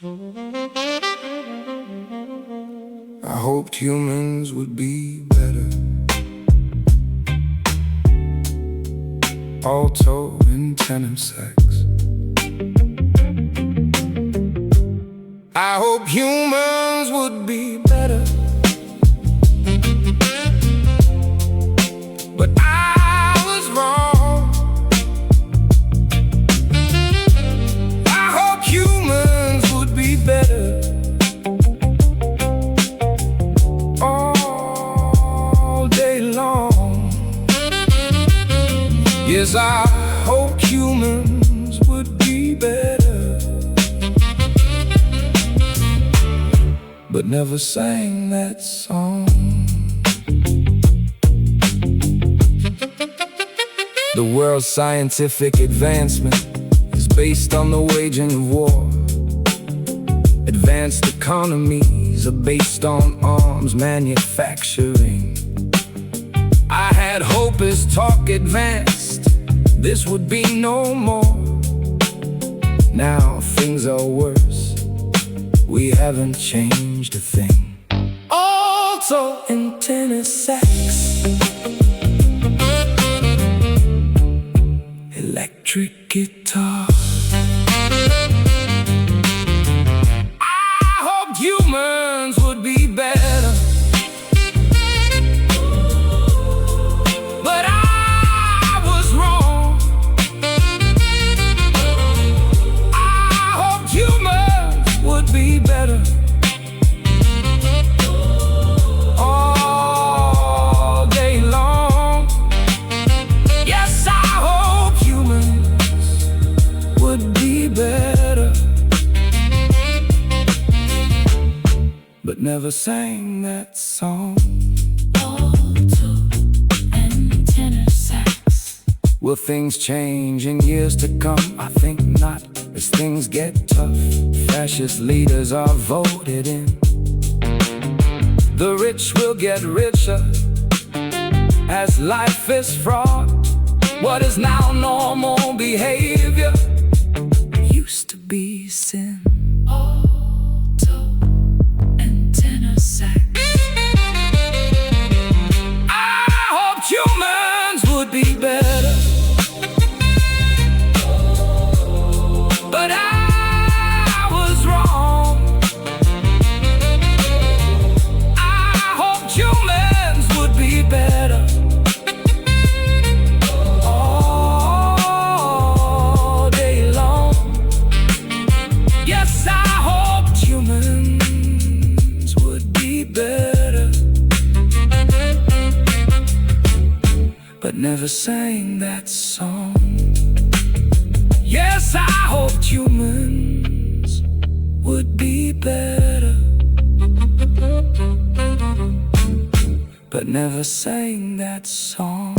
I hoped humans would be better. Alto and tenor sax. I hope humans would be better, but I was wrong. I hope humans would be better all day long. Yes, I hope humans would be better, but never sang that song. The world's scientific advancement is based on the waging of war. Advanced economies are based on arms manufacturing. I had hope as talk advanced, this would be no more. Now things are worse, we haven't changed a thing. Alto and tenor sax, electric guitar. I hoped humans would be better, but I was wrong. I hoped humans would be better all day long. Yes, I hope humans would be better, but never sang that song. Alto and tenor sax. Will things change in years to come? I think not, as things get tough. Fascist leaders are voted in. The rich will get richer as life is fraught. What is now normal behavior used to be sin. Alto and tenor sax. I hoped humans would be better, but I was wrong. I hoped humans would be better all day long. Yes, I hoped humans would be better, but never sang that song. Yes, I hoped humans would be better, but never sang that song.